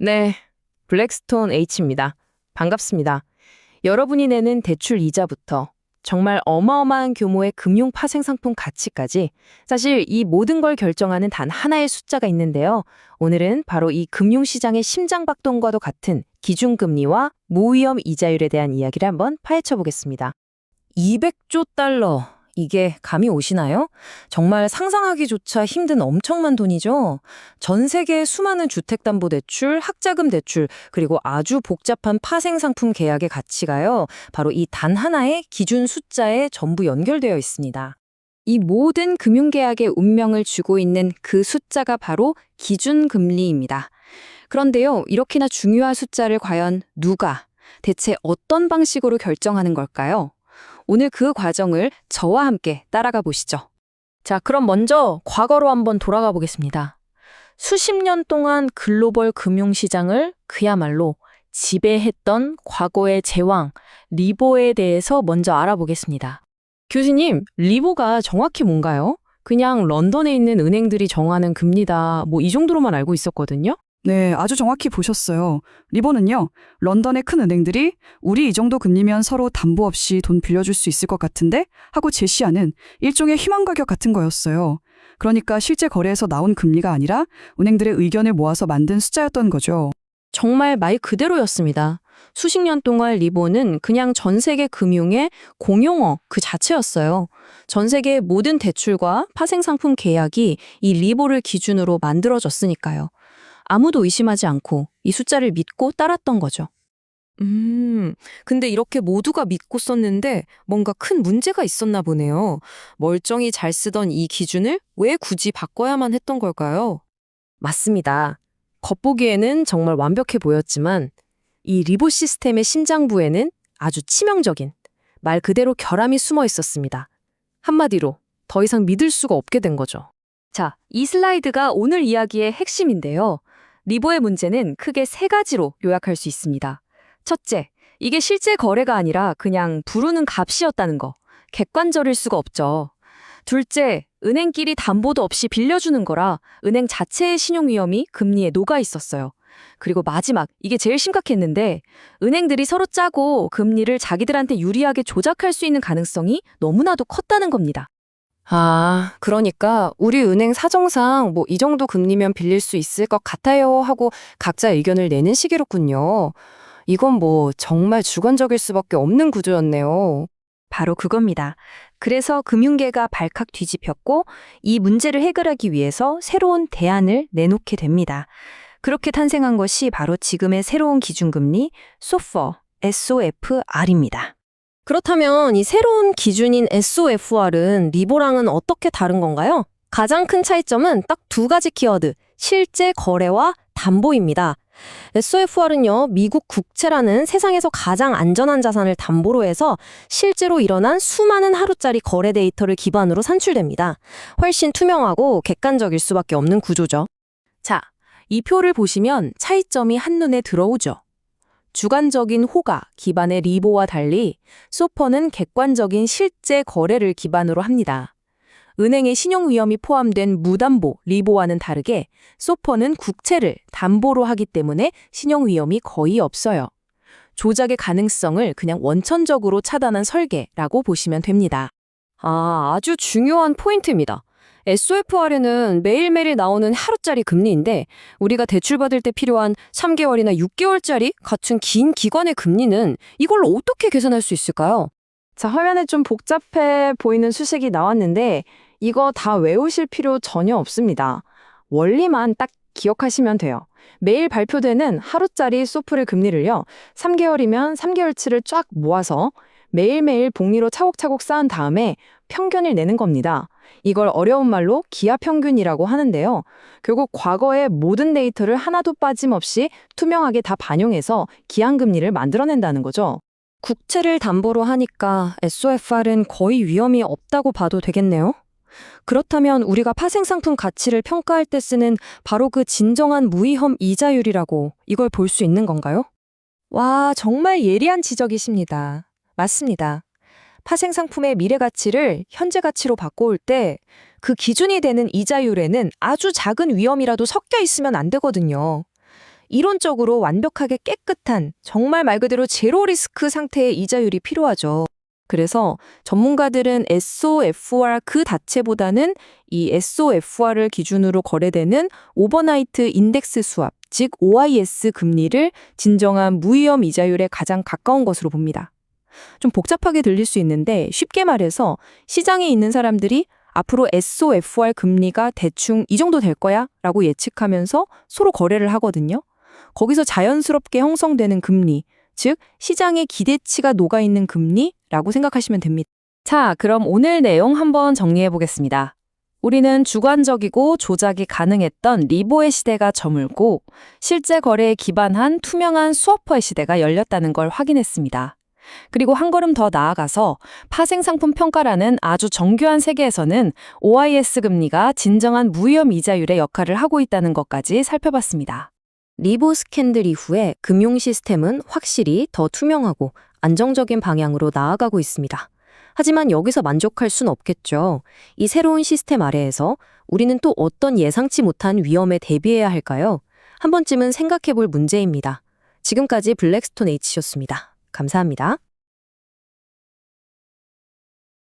네, 블랙스톤 H입니다. 반갑습니다. 여러분이 내는 대출 이자부터 정말 어마어마한 규모의 금융 파생상품 가치까지 사실 이 모든 걸 결정하는 단 하나의 숫자가 있는데요. 오늘은 바로 이 금융시장의 심장박동과도 같은 기준금리와 무위험 이자율에 대한 이야기를 한번 파헤쳐 보겠습니다. 200조 달러. 이게 감이 오시나요? 정말 상상하기조차 힘든 엄청난 돈이죠. 전 세계의 수많은 주택담보대출, 학자금 대출, 그리고 아주 복잡한 파생상품 계약의 가치가요. 바로 이 단 하나의 기준 숫자에 전부 연결되어 있습니다. 이 모든 금융계약의 운명을 주고 있는 그 숫자가 바로 기준금리입니다. 그런데요, 이렇게나 중요한 숫자를 과연 누가, 대체 어떤 방식으로 결정하는 걸까요? 오늘 그 과정을 저와 함께 따라가 보시죠. 자, 그럼 먼저 과거로 한번 돌아가 보겠습니다. 수십 년 동안 글로벌 금융시장을 그야말로 지배했던 과거의 제왕, 리보에 대해서 먼저 알아보겠습니다. 교수님, 리보가 정확히 뭔가요? 그냥 런던에 있는 은행들이 정하는 금리다, 이 정도로만 알고 있었거든요. 네, 아주 정확히 보셨어요. 리보는요, 런던의 큰 은행들이 우리 이 정도 금리면 서로 담보 없이 돈 빌려줄 수 있을 것 같은데? 하고 제시하는 일종의 희망 가격 같은 거였어요. 그러니까 실제 거래에서 나온 금리가 아니라 은행들의 의견을 모아서 만든 숫자였던 거죠. 정말 말 그대로였습니다. 수십 년 동안 리보는 그냥 전 세계 금융의 공용어 그 자체였어요. 전 세계의 모든 대출과 파생상품 계약이 이 리보를 기준으로 만들어졌으니까요. 아무도 의심하지 않고 이 숫자를 믿고 따랐던 거죠. 근데 이렇게 모두가 믿고 썼는데 뭔가 큰 문제가 있었나 보네요. 멀쩡히 잘 쓰던 이 기준을 왜 굳이 바꿔야만 했던 걸까요? 맞습니다. 겉보기에는 정말 완벽해 보였지만 이 리보 시스템의 심장부에는 아주 치명적인 말 그대로 결함이 숨어 있었습니다. 한마디로 더 이상 믿을 수가 없게 된 거죠. 자, 이 슬라이드가 오늘 이야기의 핵심인데요. 리보의 문제는 크게 세 가지로 요약할 수 있습니다. 첫째, 이게 실제 거래가 아니라 그냥 부르는 값이었다는 거. 객관적일 수가 없죠. 둘째, 은행끼리 담보도 없이 빌려주는 거라 은행 자체의 신용 위험이 금리에 녹아 있었어요. 그리고 마지막, 이게 제일 심각했는데 은행들이 서로 짜고 금리를 자기들한테 유리하게 조작할 수 있는 가능성이 너무나도 컸다는 겁니다. 아, 그러니까 우리 은행 사정상 이 정도 금리면 빌릴 수 있을 것 같아요 하고 각자 의견을 내는 시기로군요. 이건 정말 주관적일 수밖에 없는 구조였네요. 바로 그겁니다. 그래서 금융계가 발칵 뒤집혔고 이 문제를 해결하기 위해서 새로운 대안을 내놓게 됩니다. 그렇게 탄생한 것이 바로 지금의 새로운 기준금리 SOFR입니다. 그렇다면 이 새로운 기준인 SOFR은 리보랑은 어떻게 다른 건가요? 가장 큰 차이점은 딱 두 가지 키워드, 실제 거래와 담보입니다. SOFR은요, 미국 국채라는 세상에서 가장 안전한 자산을 담보로 해서 실제로 일어난 수많은 하루짜리 거래 데이터를 기반으로 산출됩니다. 훨씬 투명하고 객관적일 수밖에 없는 구조죠. 자, 이 표를 보시면 차이점이 한눈에 들어오죠. 주관적인 호가 기반의 리보와 달리 소퍼는 객관적인 실제 거래를 기반으로 합니다. 은행의 신용 위험이 포함된 무담보 리보와는 다르게 소퍼는 국채를 담보로 하기 때문에 신용 위험이 거의 없어요. 조작의 가능성을 그냥 원천적으로 차단한 설계라고 보시면 됩니다. 아주 중요한 포인트입니다. SOFR에는 매일매일 나오는 하루짜리 금리인데 우리가 대출받을 때 필요한 3개월이나 6개월짜리 같은 긴 기간의 금리는 이걸 어떻게 계산할 수 있을까요? 자, 화면에 좀 복잡해 보이는 수식이 나왔는데 이거 다 외우실 필요 전혀 없습니다. 원리만 딱 기억하시면 돼요. 매일 발표되는 하루짜리 소프를 금리를요, 3개월이면 3개월치를 쫙 모아서 매일매일 복리로 차곡차곡 쌓은 다음에 평균을 내는 겁니다. 이걸 어려운 말로 기하평균이라고 하는데요. 결국 과거의 모든 데이터를 하나도 빠짐없이 투명하게 다 반영해서 기한금리를 만들어낸다는 거죠. 국채를 담보로 하니까 SOFR은 거의 위험이 없다고 봐도 되겠네요. 그렇다면 우리가 파생상품 가치를 평가할 때 쓰는 바로 그 진정한 무위험 이자율이라고 이걸 볼 수 있는 건가요? 와, 정말 예리한 지적이십니다. 맞습니다. 파생상품의 미래 가치를 현재 가치로 바꿔올 때 그 기준이 되는 이자율에는 아주 작은 위험이라도 섞여 있으면 안 되거든요. 이론적으로 완벽하게 깨끗한 정말 말 그대로 제로 리스크 상태의 이자율이 필요하죠. 그래서 전문가들은 SOFR 그 자체보다는 이 SOFR을 기준으로 거래되는 오버나이트 인덱스 스왑, 즉 OIS 금리를 진정한 무위험 이자율에 가장 가까운 것으로 봅니다. 좀 복잡하게 들릴 수 있는데 쉽게 말해서 시장에 있는 사람들이 앞으로 SOFR 금리가 대충 이 정도 될 거야 라고 예측하면서 서로 거래를 하거든요. 거기서 자연스럽게 형성되는 금리, 즉 시장의 기대치가 녹아있는 금리라고 생각하시면 됩니다. 자, 그럼 오늘 내용 한번 정리해 보겠습니다. 우리는 주관적이고 조작이 가능했던 리보의 시대가 저물고 실제 거래에 기반한 투명한 스워퍼의 시대가 열렸다는 걸 확인했습니다. 그리고 한 걸음 더 나아가서 파생상품 평가라는 아주 정교한 세계에서는 OIS 금리가 진정한 무위험 이자율의 역할을 하고 있다는 것까지 살펴봤습니다. 리보 스캔들 이후에 금융 시스템은 확실히 더 투명하고 안정적인 방향으로 나아가고 있습니다. 하지만 여기서 만족할 순 없겠죠. 이 새로운 시스템 아래에서 우리는 또 어떤 예상치 못한 위험에 대비해야 할까요? 한 번쯤은 생각해 볼 문제입니다. 지금까지 블랙스톤 H였습니다. 감사합니다.